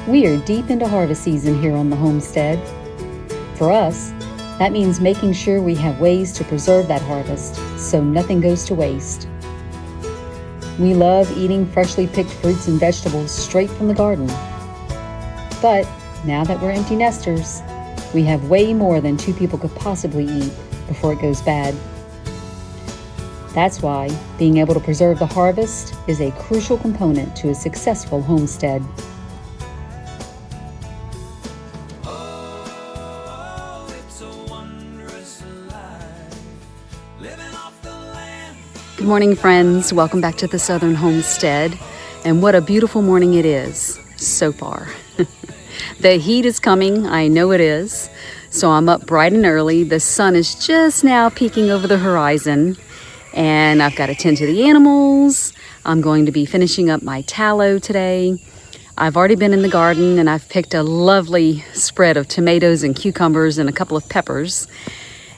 We are deep into harvest season here on the homestead. For us, that means making sure we have ways to preserve that harvest so nothing goes to waste. We love eating freshly picked fruits and vegetables straight from the garden. But now that we're empty nesters, we have way more than 2 people could possibly eat before it goes bad. That's why being able to preserve the harvest is a crucial component to a successful homestead. Good morning, friends. Welcome back to the Southern Homestead. And what a beautiful morning it is so far. The heat is coming, I know it is. So I'm up bright and early. The sun is just now peeking over the horizon. And I've got to tend to the animals. I'm going to be finishing up my tallow today. I've already been in the garden and I've picked a lovely spread of tomatoes and cucumbers and a couple of peppers.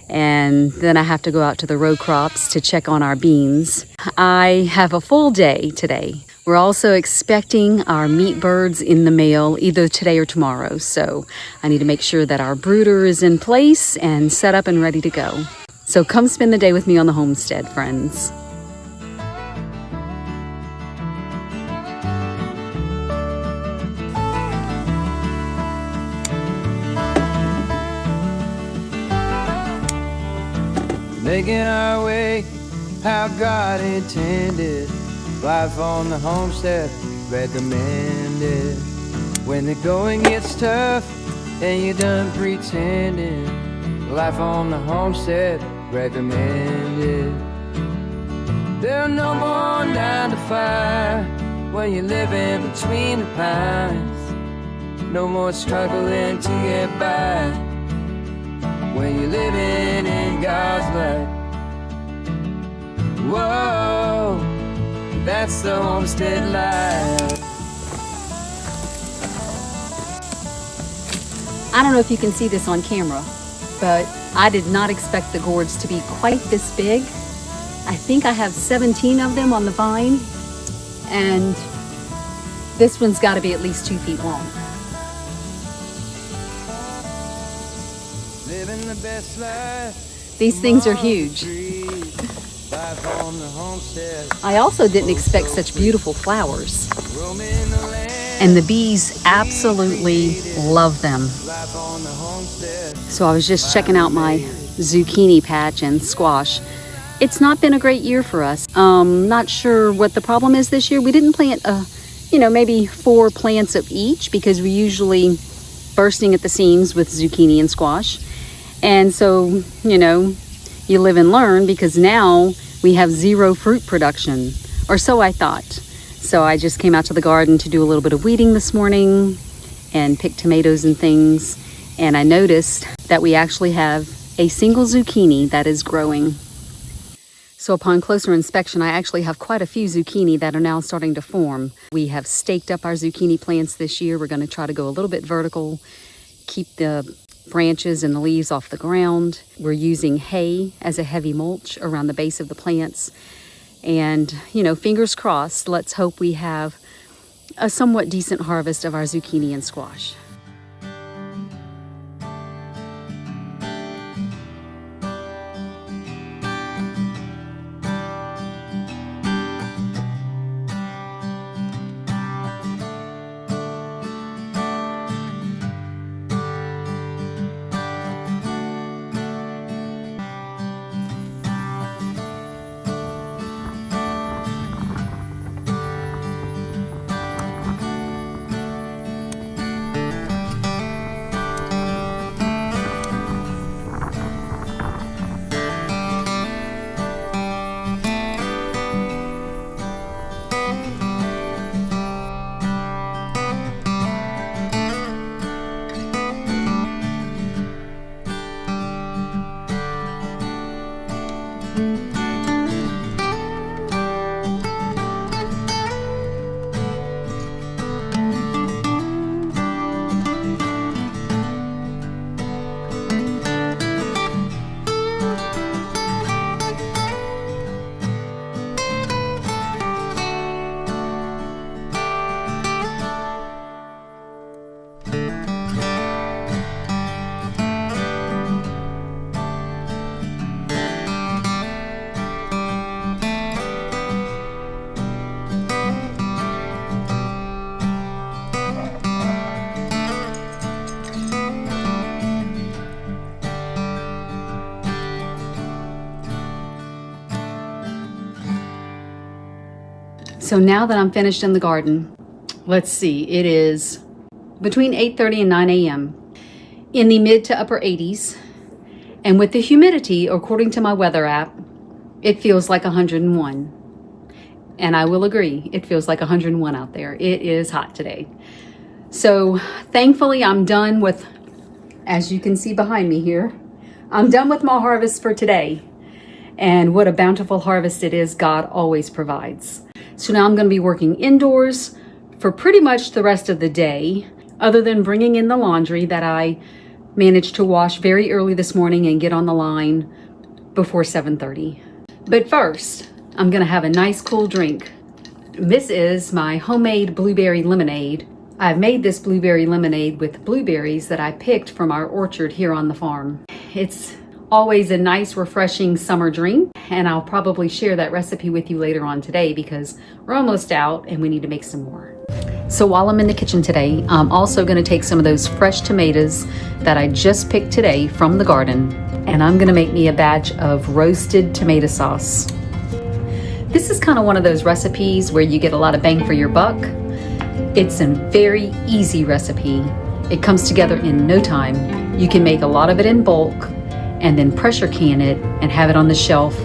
And then I have to go out to the row crops to check on our beans. I have a full day today. We're also expecting our meat birds in the mail either today or tomorrow. So I need to make sure that our brooder is in place and set up and ready to go. So come spend the day with me on the homestead, friends. Making our way how God intended. Life on the homestead recommended. When the going gets tough and you're done pretending. Life on the homestead recommended. There are no more 9 to 5 when you're living between the pines. No more struggling to get by when you're living in God's light. Whoa, that's the homestead life. I don't know if you can see this on camera, but I did not expect the gourds to be quite this big. I think I have 17 of them on the vine, and this one's got to be at least 2 feet long. Living the best life. These things are huge. Life on the homestead. I also didn't expect such beautiful flowers, Roaming the land. and the bees absolutely love them. Life on the homestead. So I was just checking out my zucchini patch and squash. It's not been a great year for us. Not sure what the problem is this year. We didn't plant, maybe 4 plants of each because we're usually bursting at the seams with zucchini and squash. And so, you live and learn because now we have 0 fruit production, or so I thought. So I just came out to the garden to do a little bit of weeding this morning and pick tomatoes and things. And I noticed that we actually have a single zucchini that is growing. So upon closer inspection, I actually have quite a few zucchini that are now starting to form. We have staked up our zucchini plants this year. We're going to try to go a little bit vertical, keep the branches and the leaves off the ground. We're using hay as a heavy mulch around the base of the plants. And, fingers crossed, let's hope we have a somewhat decent harvest of our zucchini and squash. So now that I'm finished in the garden, let's see, it is between 8:30 and 9 a.m. in the mid to upper 80s. And with the humidity, according to my weather app, it feels like 101. And I will agree, it feels like 101 out there. It is hot today. So thankfully I'm done with, as you can see behind me here, I'm done with my harvest for today. And what a bountiful harvest it is, God always provides. So now I'm going to be working indoors for pretty much the rest of the day, other than bringing in the laundry that I managed to wash very early this morning and get on the line before 7:30. But first, I'm going to have a nice cool drink. This is my homemade blueberry lemonade. I've made this blueberry lemonade with blueberries that I picked from our orchard here on the farm. It's always a nice, refreshing summer drink, and I'll probably share that recipe with you later on today because we're almost out and we need to make some more. So while I'm in the kitchen today, I'm also going to take some of those fresh tomatoes that I just picked today from the garden, and I'm going to make me a batch of roasted tomato sauce. This is kind of one of those recipes where you get a lot of bang for your buck. It's a very easy recipe. It comes together in no time. You can make a lot of it in bulk and then pressure can it and have it on the shelf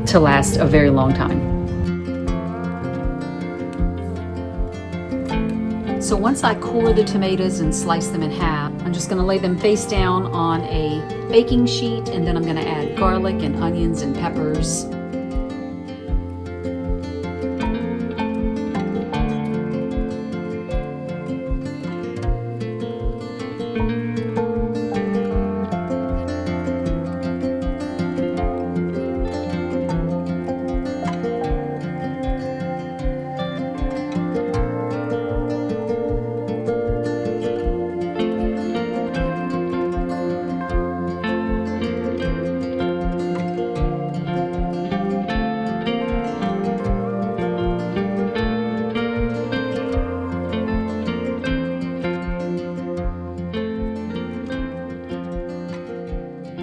to last a very long time. So once I core the tomatoes and slice them in half, I'm just gonna lay them face down on a baking sheet, and then I'm gonna add garlic and onions and peppers.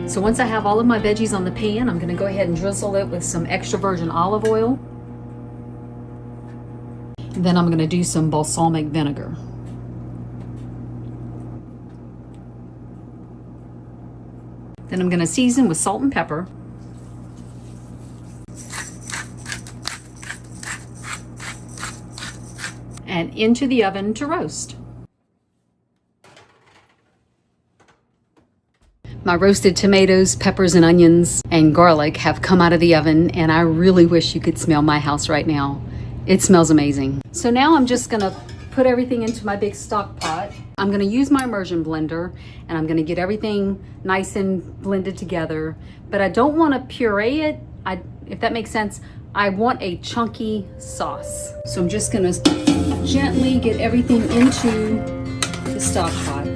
So once I have all of my veggies on the pan, I'm going to go ahead and drizzle it with some extra virgin olive oil. And then I'm going to do some balsamic vinegar. Then I'm going to season with salt and pepper. And into the oven to roast. My roasted tomatoes, peppers, and onions and garlic have come out of the oven, and I really wish you could smell my house right now. It smells amazing. So now I'm just gonna put everything into my big stock pot. I'm gonna use my immersion blender, and I'm gonna get everything nice and blended together, but I don't wanna puree it, if that makes sense. I want a chunky sauce. So I'm just gonna gently get everything into the stock pot.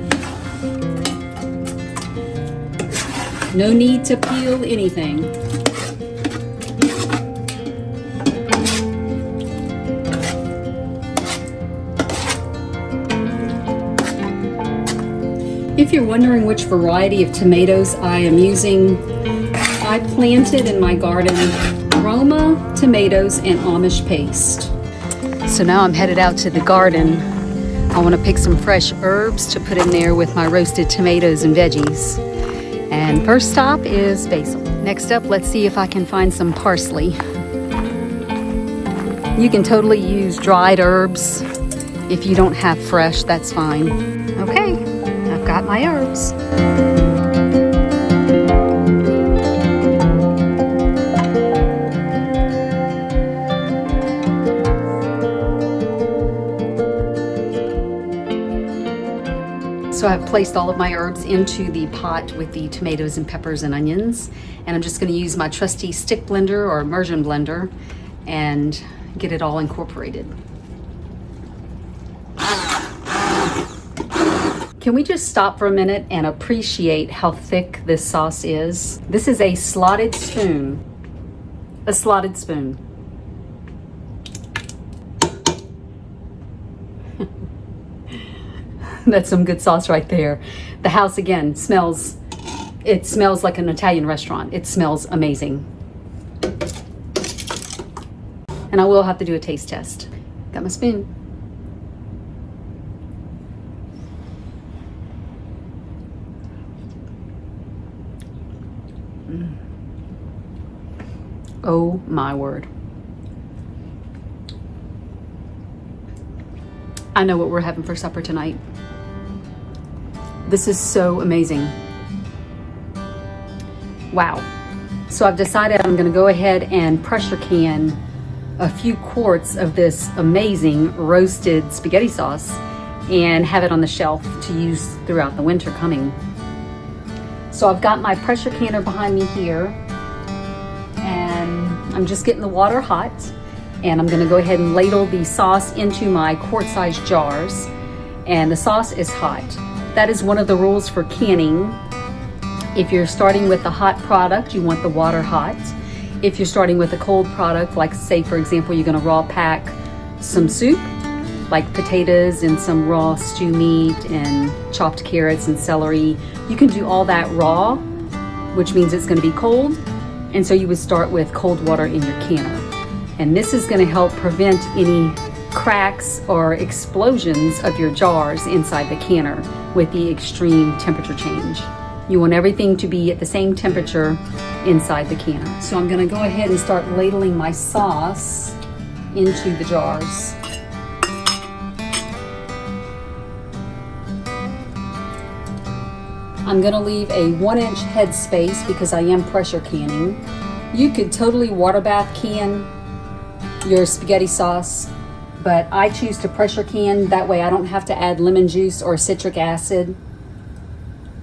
No need to peel anything. If you're wondering which variety of tomatoes I am using, I planted in my garden Roma tomatoes and Amish paste. So now I'm headed out to the garden. I want to pick some fresh herbs to put in there with my roasted tomatoes and veggies. And first stop is basil. Next up, let's see if I can find some parsley. You can totally use dried herbs. If you don't have fresh, that's fine. Okay, I've got my herbs. So I've placed all of my herbs into the pot with the tomatoes and peppers and onions, and I'm just going to use my trusty stick blender or immersion blender and get it all incorporated. Can we just stop for a minute and appreciate how thick this sauce is? This is a slotted spoon. A slotted spoon. That's some good sauce right there. The house again smells like an Italian restaurant. It smells amazing. And I will have to do a taste test. Got my spoon. Oh my word. I know what we're having for supper tonight. This is so amazing. Wow. So I've decided I'm gonna go ahead and pressure can a few quarts of this amazing roasted spaghetti sauce and have it on the shelf to use throughout the winter coming. So I've got my pressure canner behind me here, and I'm just getting the water hot, and I'm gonna go ahead and ladle the sauce into my quart-sized jars, and the sauce is hot. That is one of the rules for canning. If you're starting with the hot product, you want the water hot. If you're starting with a cold product, like say for example, you're gonna raw pack some soup, like potatoes and some raw stew meat and chopped carrots and celery, you can do all that raw, which means it's gonna be cold. And so you would start with cold water in your canner. And this is gonna help prevent any cracks or explosions of your jars inside the canner with the extreme temperature change. You want everything to be at the same temperature inside the canner. So I'm gonna go ahead and start ladling my sauce into the jars. I'm gonna leave a 1-inch head space because I am pressure canning. You could totally water bath can your spaghetti sauce, but I choose to pressure can. That way I don't have to add lemon juice or citric acid.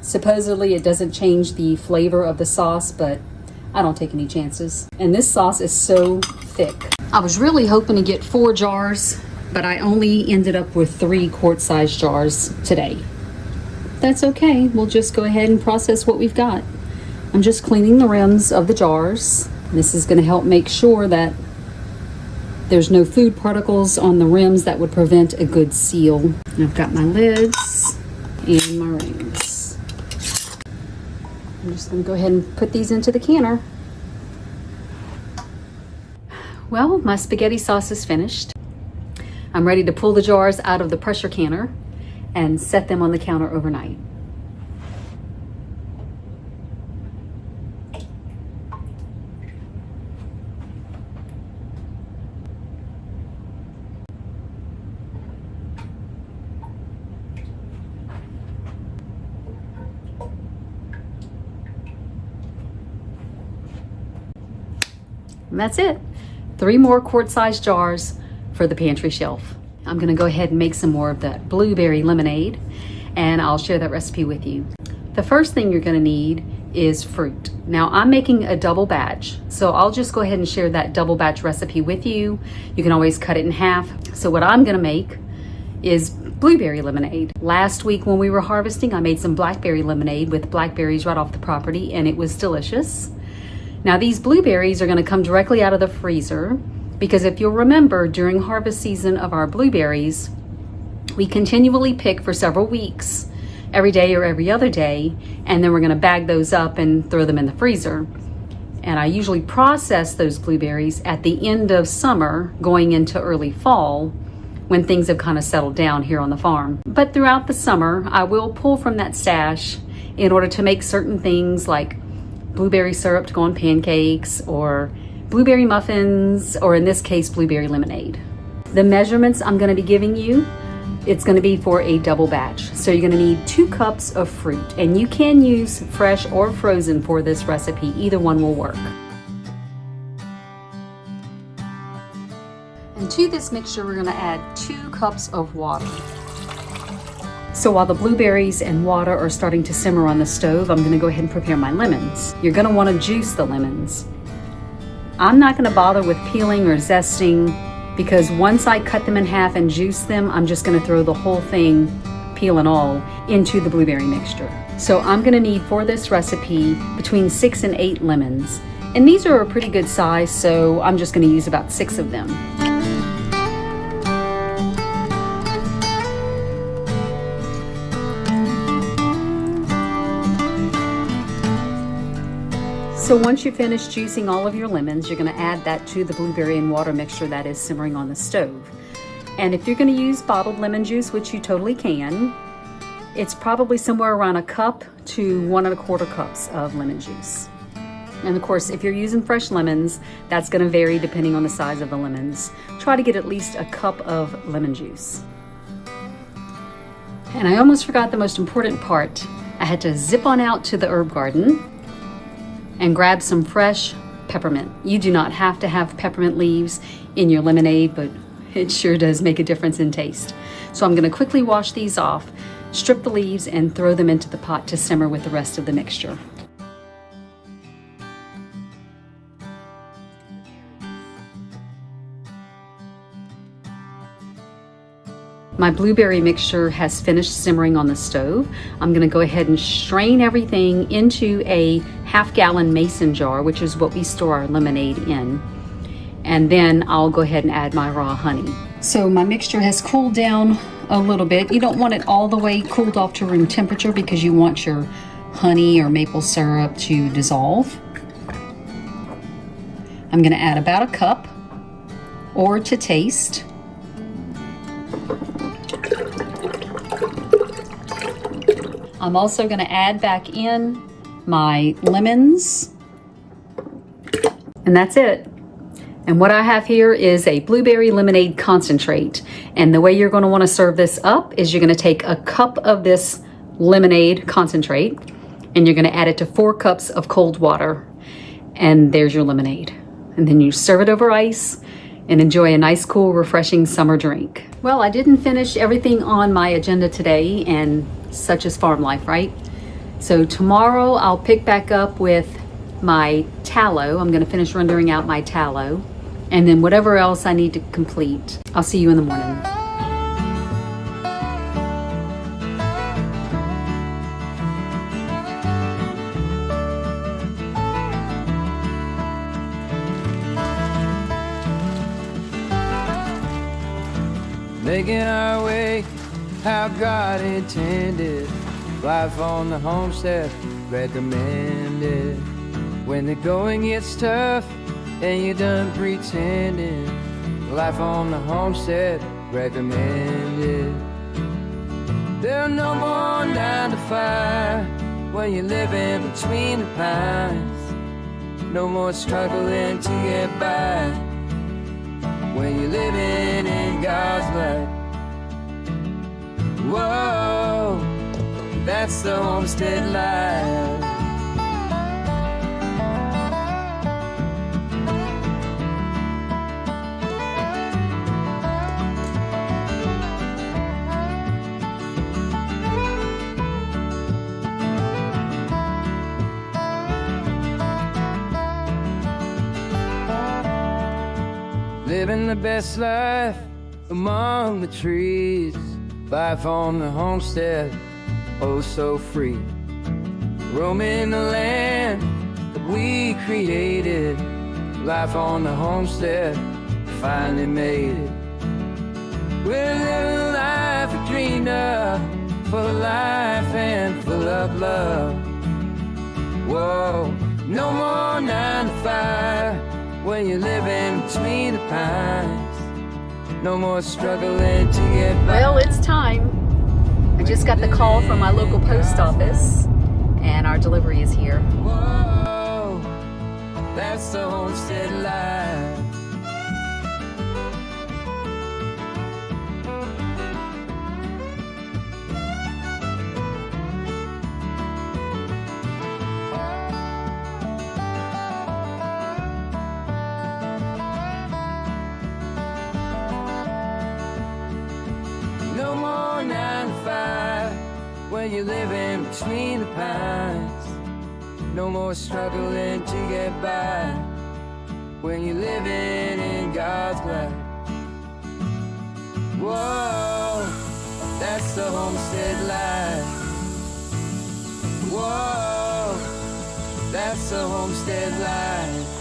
Supposedly it doesn't change the flavor of the sauce, but I don't take any chances. And this sauce is so thick. I was really hoping to get 4 jars, but I only ended up with 3 quart-sized jars today. That's okay, we'll just go ahead and process what we've got. I'm just cleaning the rims of the jars. This is gonna help make sure that there's no food particles on the rims that would prevent a good seal. And I've got my lids and my rings. I'm just gonna go ahead and put these into the canner. Well, my spaghetti sauce is finished. I'm ready to pull the jars out of the pressure canner and set them on the counter overnight. And that's it. 3 more quart-sized jars for the pantry shelf. I'm gonna go ahead and make some more of that blueberry lemonade, and I'll share that recipe with you. The first thing you're gonna need is fruit. Now I'm making a double batch, so I'll just go ahead and share that double batch recipe with you. You can always cut it in half. So what I'm gonna make is blueberry lemonade. Last week when we were harvesting, I made some blackberry lemonade with blackberries right off the property, and it was delicious. Now these blueberries are gonna come directly out of the freezer, because if you'll remember, during harvest season of our blueberries, we continually pick for several weeks, every day or every other day, and then we're gonna bag those up and throw them in the freezer. And I usually process those blueberries at the end of summer, going into early fall, when things have kind of settled down here on the farm. But throughout the summer, I will pull from that stash in order to make certain things like blueberry syrup to go on pancakes, or blueberry muffins, or in this case, blueberry lemonade. The measurements I'm gonna be giving you, it's gonna be for a double batch. So you're gonna need 2 cups of fruit, and you can use fresh or frozen for this recipe. Either one will work. And to this mixture, we're gonna add 2 cups of water. So while the blueberries and water are starting to simmer on the stove, I'm gonna go ahead and prepare my lemons. You're gonna wanna juice the lemons. I'm not gonna bother with peeling or zesting, because once I cut them in half and juice them, I'm just gonna throw the whole thing, peel and all, into the blueberry mixture. So I'm gonna need for this recipe between 6 and 8 lemons. And these are a pretty good size, so I'm just gonna use about 6 of them. So once you finish juicing all of your lemons, you're going to add that to the blueberry and water mixture that is simmering on the stove. And if you're going to use bottled lemon juice, which you totally can, it's probably somewhere around a cup to 1 1/4 cups of lemon juice. And of course, if you're using fresh lemons, that's going to vary depending on the size of the lemons. Try to get at least a cup of lemon juice. And I almost forgot the most important part. I had to zip on out to the herb garden and grab some fresh peppermint. You do not have to have peppermint leaves in your lemonade, but it sure does make a difference in taste. So I'm going to quickly wash these off, strip the leaves, and throw them into the pot to simmer with the rest of the mixture. My blueberry mixture has finished simmering on the stove. I'm going to go ahead and strain everything into a 1/2 gallon mason jar, which is what we store our lemonade in. And then I'll go ahead and add my raw honey. So my mixture has cooled down a little bit. You don't want it all the way cooled off to room temperature because you want your honey or maple syrup to dissolve. I'm going to add about a cup or to taste. I'm also going to add back in my lemons, and that's it. And what I have here is a blueberry lemonade concentrate. And the way you're going to want to serve this up is you're going to take a cup of this lemonade concentrate and you're going to add it to 4 cups of cold water. And there's your lemonade. And then you serve it over ice and enjoy a nice, cool, refreshing summer drink. Well, I didn't finish everything on my agenda today, and such is farm life, right? So tomorrow I'll pick back up with my tallow. I'm going to finish rendering out my tallow, and then whatever else I need to complete. I'll see you in the morning. Making our way how God intended. Life on the homestead recommended. When the going gets tough and you're done pretending. Life on the homestead recommended. There are no more 9 to 5 when you're living between the pines. No more struggling to get by when you're living in God's light. Whoa, that's the homestead life. Living the best life among the trees. Life on the homestead, oh so free. Roaming the land that we created. Life on the homestead, finally made it. We're living the life we dreamed of, full of life and full of love. Whoa, no more 9 to 5 when you're living between the pines. No more struggling to get by. Well, it's time. I just got the call from my local post office and our delivery is here. Whoa, that's the homestead life. No more 9 to 5 when you're living between the pines. No more struggling to get by when you're living in God's light. Whoa, that's the homestead life. Whoa, that's the homestead life.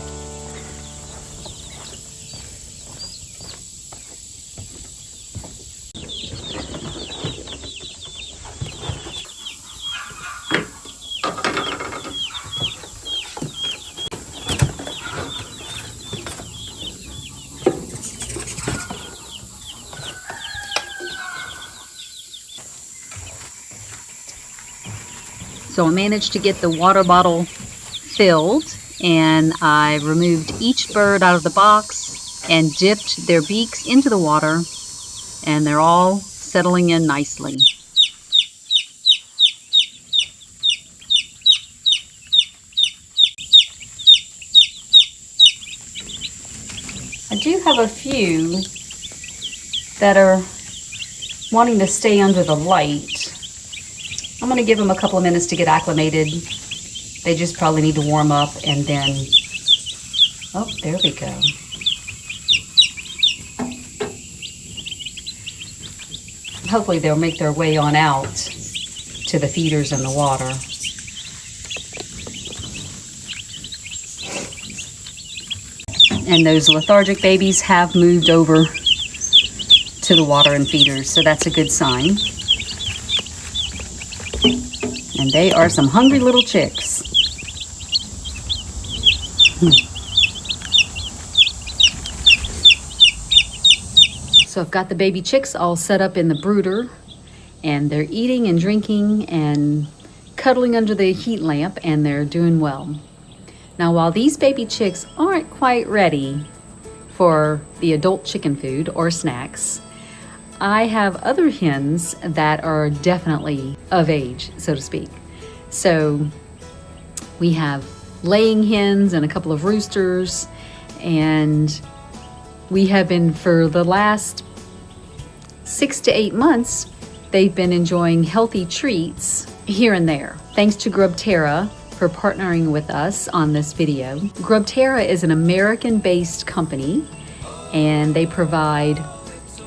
So I managed to get the water bottle filled, and I removed each bird out of the box and dipped their beaks into the water, and they're all settling in nicely. I do have a few that are wanting to stay under the light. I'm going to give them a couple of minutes to get acclimated. They just probably need to warm up, and then, oh, there we go. Hopefully they'll make their way on out to the feeders in the water. And those lethargic babies have moved over to the water and feeders, so that's a good sign. And they are some hungry little chicks. So I've got the baby chicks all set up in the brooder, and they're eating and drinking and cuddling under the heat lamp, and they're doing well. Now, while these baby chicks aren't quite ready for the adult chicken food or snacks, I have other hens that are definitely of age, so to speak. So we have laying hens and a couple of roosters, and we have been, for the last 6 to 8 months, they've been enjoying healthy treats here and there. Thanks to Grubterra for partnering with us on this video. Grubterra is an American-based company, and they provide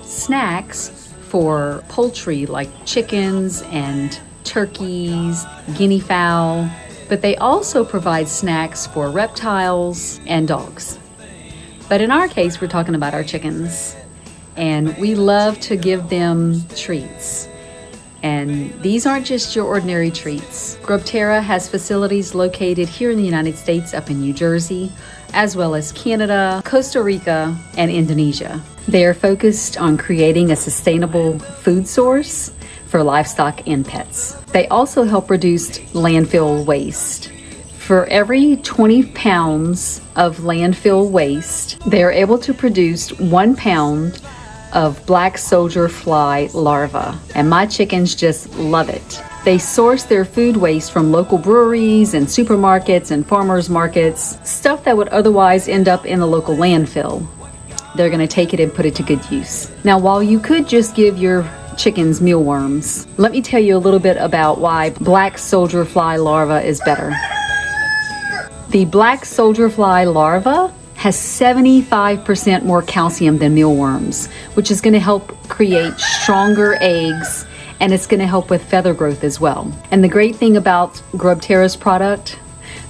snacks for poultry like chickens and turkeys, guinea fowl, but they also provide snacks for reptiles and dogs. But in our case, we're talking about our chickens, and we love to give them treats. And these aren't just your ordinary treats. Grubterra has facilities located here in the United States, up in New Jersey, as well as Canada, Costa Rica, and Indonesia. They are focused on creating a sustainable food source for livestock and pets. They also help reduce landfill waste. For every 20 pounds of landfill waste, they are able to produce 1 pound of black soldier fly larvae, and my chickens just love it. They source their food waste from local breweries and supermarkets and farmers markets, stuff that would otherwise end up in the local landfill. They're going to take it and put it to good use. Now, while you could just give your chickens mealworms, let me tell you a little bit about why black soldier fly larva is better. The black soldier fly larva has 75% more calcium than mealworms, which is going to help create stronger eggs, and it's going to help with feather growth as well. And the great thing about Grubterra's product,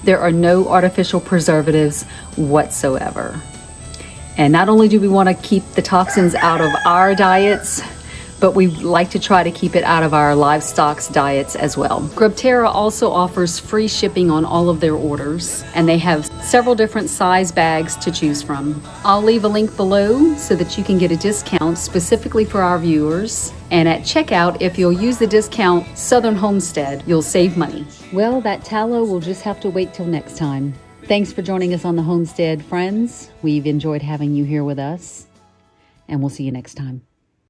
there are no artificial preservatives whatsoever. And not only do we want to keep the toxins out of our diets, but we like to try to keep it out of our livestock's diets as well. Grubterra also offers free shipping on all of their orders, and they have several different size bags to choose from. I'll leave a link below so that you can get a discount specifically for our viewers. And at checkout, if you'll use the discount Southern Homestead, you'll save money. Well, that tallow will just have to wait till next time. Thanks for joining us on the Homestead, friends. We've enjoyed having you here with us, and we'll see you next time.